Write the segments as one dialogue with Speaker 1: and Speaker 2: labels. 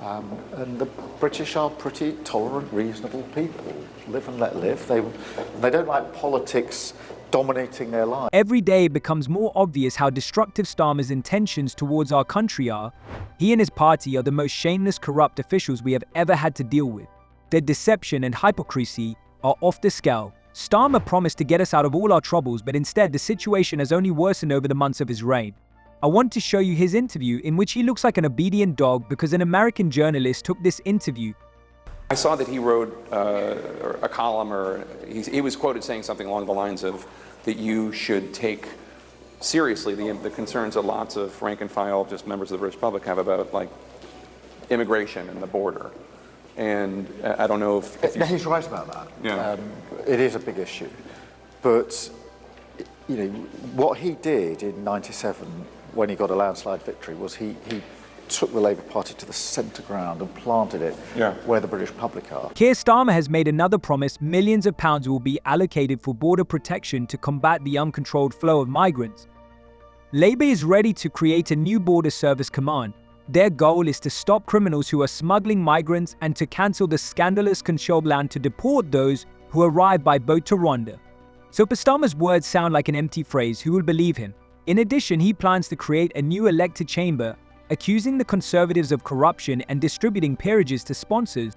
Speaker 1: And the British are pretty tolerant, reasonable people. Live and let live. They don't like politics dominating their lives.
Speaker 2: Every day it becomes more obvious how destructive Starmer's intentions towards our country are. He and his party are the most shameless, corrupt officials we have ever had to deal with. Their deception and hypocrisy are off the scale. Starmer promised to get us out of all our troubles, but instead the situation has only worsened over the months of his reign. I want to show you his interview in which he looks like an obedient dog because an American journalist took this interview.
Speaker 3: I saw that he wrote a column, or he was quoted saying something along the lines of that you should take seriously the concerns that lots of rank and file, just members of the British public have about like immigration and the border. And I don't know if
Speaker 1: you... He's right about that.
Speaker 3: Yeah.
Speaker 1: It is a big issue. But, you know, what he did in '97 when he got a landslide victory was he took the Labour Party to the centre ground and planted it where the British public are.
Speaker 2: Keir Starmer has made another promise. Millions of pounds will be allocated for border protection to combat the uncontrolled flow of migrants. Labour is ready to create a new border service command. Their goal is to stop criminals who are smuggling migrants and to cancel the scandalous controlled land to deport those who arrive by boat to Rwanda. So if Starmer's words sound like an empty phrase, who will believe him? In addition, he plans to create a new elected chamber, accusing the Conservatives of corruption and distributing peerages to sponsors.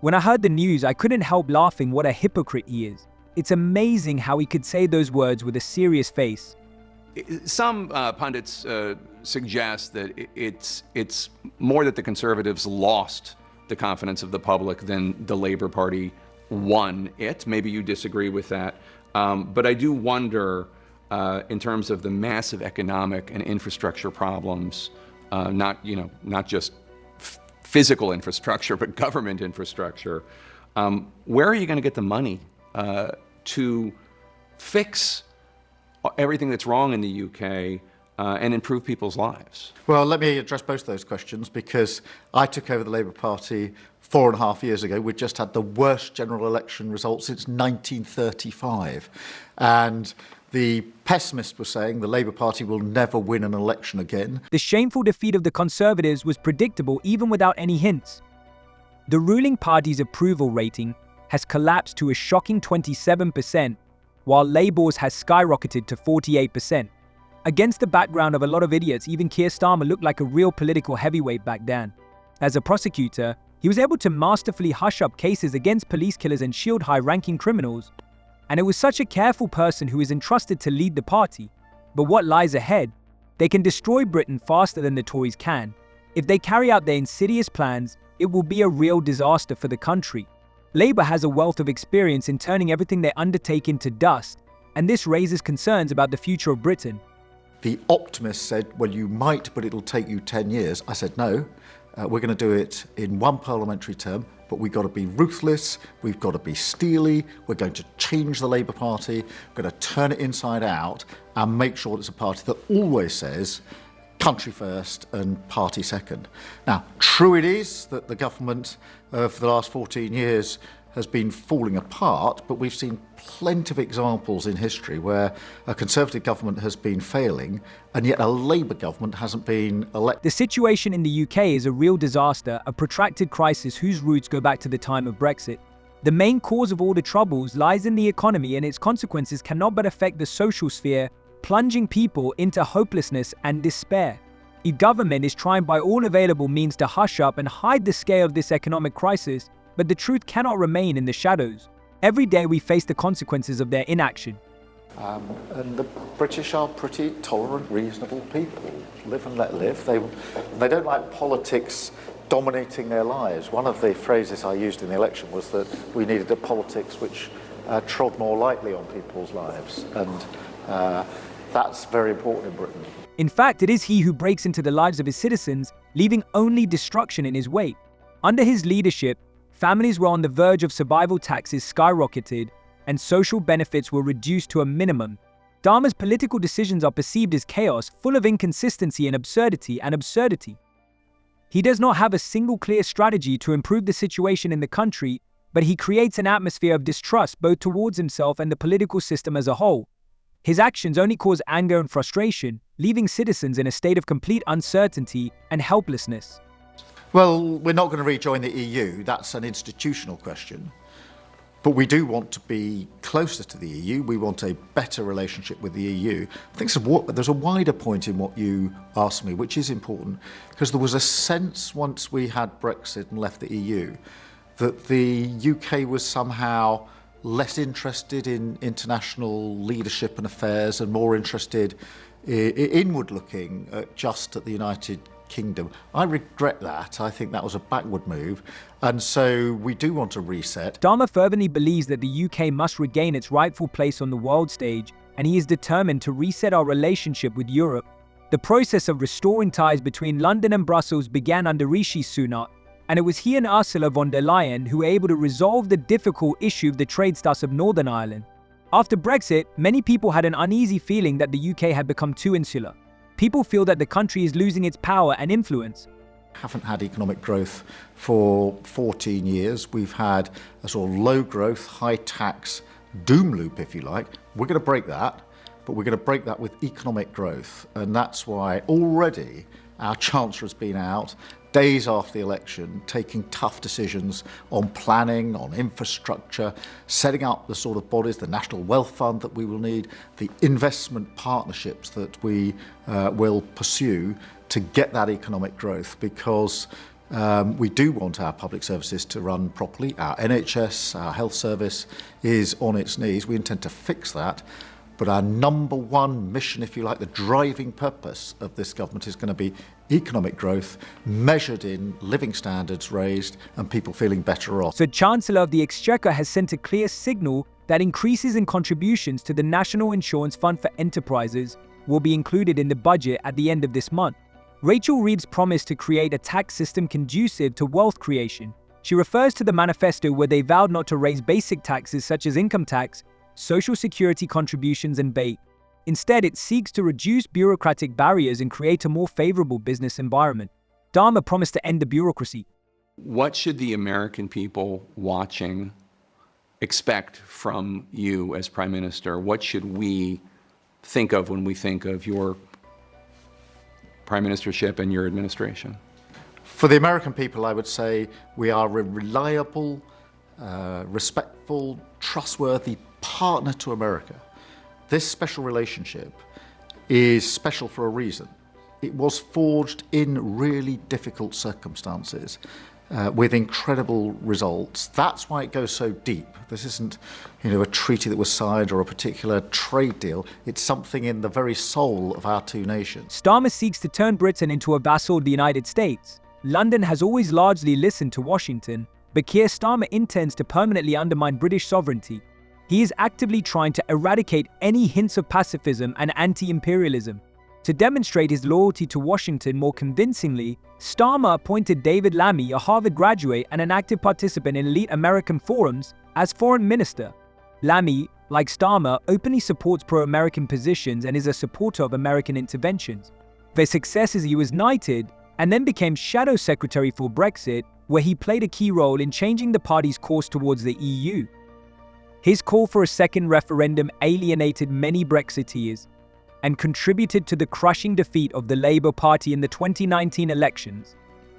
Speaker 2: When I heard the news, I couldn't help laughing. What a hypocrite he is. It's amazing how he could say those words with a serious face.
Speaker 3: Some pundits suggest that it's more that the Conservatives lost the confidence of the public than the Labour Party won it. Maybe you disagree with that. But I do wonder, in terms of the massive economic and infrastructure problems, not just physical infrastructure, but government infrastructure, where are you going to get the money to fix everything that's wrong in the UK and improve people's lives?
Speaker 1: Well, let me address both of those questions, because I took over the Labour Party 4.5 years ago. We'd just had the worst general election result since 1935. And the pessimists were saying the Labour Party will never win an election again.
Speaker 2: The shameful defeat of the Conservatives was predictable even without any hints. The ruling party's approval rating has collapsed to a shocking 27%, while Labour's has skyrocketed to 48%. Against the background of a lot of idiots, even Keir Starmer looked like a real political heavyweight back then. As a prosecutor, he was able to masterfully hush up cases against police killers and shield high-ranking criminals. And it was such a careful person who is entrusted to lead the party. But what lies ahead? They can destroy Britain faster than the Tories can. If they carry out their insidious plans, it will be a real disaster for the country. Labour has a wealth of experience in turning everything they undertake into dust, and this raises concerns about the future of Britain.
Speaker 1: The optimists said, well, you might, but it'll take you 10 years. I said, no, we're going to do it in one parliamentary term, but we've got to be ruthless, we've got to be steely, we're going to change the Labour Party, we're going to turn it inside out and make sure it's a party that always says country first and party second. Now, true it is that the government for the last 14 years has been falling apart, but we've seen plenty of examples in history where a Conservative government has been failing and yet a Labour government hasn't been elected.
Speaker 2: The situation in the UK is a real disaster, a protracted crisis whose roots go back to the time of Brexit. The main cause of all the troubles lies in the economy, and its consequences cannot but affect the social sphere, plunging people into hopelessness and despair. The government is trying by all available means to hush up and hide the scale of this economic crisis, but the truth cannot remain in the shadows. Every day we face the consequences of their inaction.
Speaker 1: And the British are pretty tolerant, reasonable people. Live and let live. They don't like politics dominating their lives. One of the phrases I used in the election was that we needed a politics which trod more lightly on people's lives. And that's very important in Britain.
Speaker 2: In fact, it is he who breaks into the lives of his citizens, leaving only destruction in his wake. Under his leadership, families were on the verge of survival, taxes skyrocketed, and social benefits were reduced to a minimum. Starmer's political decisions are perceived as chaos, full of inconsistency and absurdity. He does not have a single clear strategy to improve the situation in the country, but he creates an atmosphere of distrust both towards himself and the political system as a whole. His actions only cause anger and frustration, leaving citizens in a state of complete uncertainty and helplessness.
Speaker 1: Well, we're not going to rejoin the EU. That's an institutional question. But we do want to be closer to the EU. We want a better relationship with the EU. I think there's a wider point in what you asked me, which is important, because there was a sense once we had Brexit and left the EU that the UK was somehow less interested in international leadership and affairs and more interested inward looking just at the United Kingdom. I regret that. I think that was a backward move. And so we do want to reset.
Speaker 2: Starmer fervently believes that the UK must regain its rightful place on the world stage, and he is determined to reset our relationship with Europe. The process of restoring ties between London and Brussels began under Rishi Sunak, and it was he and Ursula von der Leyen who were able to resolve the difficult issue of the trade stuffs of Northern Ireland. After Brexit, many people had an uneasy feeling that the UK had become too insular. People feel that the country is losing its power and influence.
Speaker 1: Haven't had economic growth for 14 years. We've had a sort of low growth, high tax doom loop, if you like. We're going to break that, but we're going to break that with economic growth. And that's why already our Chancellor has been out days after the election, taking tough decisions on planning, on infrastructure, setting up the sort of bodies, the National Wealth Fund that we will need, the investment partnerships that we will pursue to get that economic growth, because we do want our public services to run properly. Our NHS, our health service is on its knees. We intend to fix that. But our number one mission, if you like, the driving purpose of this government is going to be economic growth measured in living standards raised and people feeling better off.
Speaker 2: So Chancellor of the Exchequer has sent a clear signal that increases in contributions to the National Insurance Fund for Enterprises will be included in the budget at the end of this month. Rachel Reeves promised to create a tax system conducive to wealth creation. She refers to the manifesto where they vowed not to raise basic taxes such as income tax, social security contributions, and VAT. Instead, it seeks to reduce bureaucratic barriers and create a more favorable business environment. Starmer promised to end the bureaucracy.
Speaker 3: What should the American people watching expect from you as Prime Minister? What should we think of when we think of your Prime Ministership and your administration?
Speaker 1: For the American people, I would say we are a reliable, respectful, trustworthy partner to America. This special relationship is special for a reason. It was forged in really difficult circumstances with incredible results. That's why it goes so deep. This isn't, a treaty that was signed or a particular trade deal. It's something in the very soul of our two nations.
Speaker 2: Starmer seeks to turn Britain into a vassal of the United States. London has always largely listened to Washington, but Keir Starmer intends to permanently undermine British sovereignty. He is actively trying to eradicate any hints of pacifism and anti-imperialism. To demonstrate his loyalty to Washington more convincingly, Starmer appointed David Lammy, a Harvard graduate and an active participant in elite American forums, as foreign minister. Lammy, like Starmer, openly supports pro-American positions and is a supporter of American interventions. Their success is he was knighted and then became shadow secretary for Brexit, where he played a key role in changing the party's course towards the EU. His call for a second referendum alienated many Brexiteers and contributed to the crushing defeat of the Labour Party in the 2019 elections.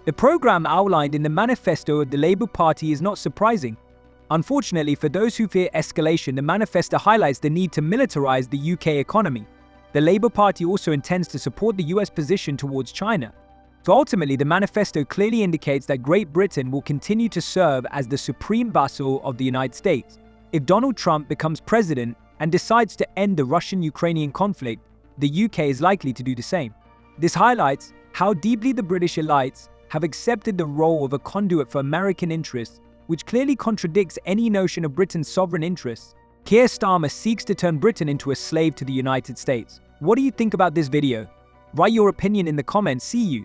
Speaker 2: The programme outlined in the manifesto of the Labour Party is not surprising. Unfortunately, for those who fear escalation, the manifesto highlights the need to militarise the UK economy. The Labour Party also intends to support the US position towards China. So ultimately, the manifesto clearly indicates that Great Britain will continue to serve as the supreme vassal of the United States. If Donald Trump becomes president and decides to end the Russian-Ukrainian conflict, the UK is likely to do the same. This highlights how deeply the British elites have accepted the role of a conduit for American interests, which clearly contradicts any notion of Britain's sovereign interests. Keir Starmer seeks to turn Britain into a slave to the United States. What do you think about this video? Write your opinion in the comments. See you.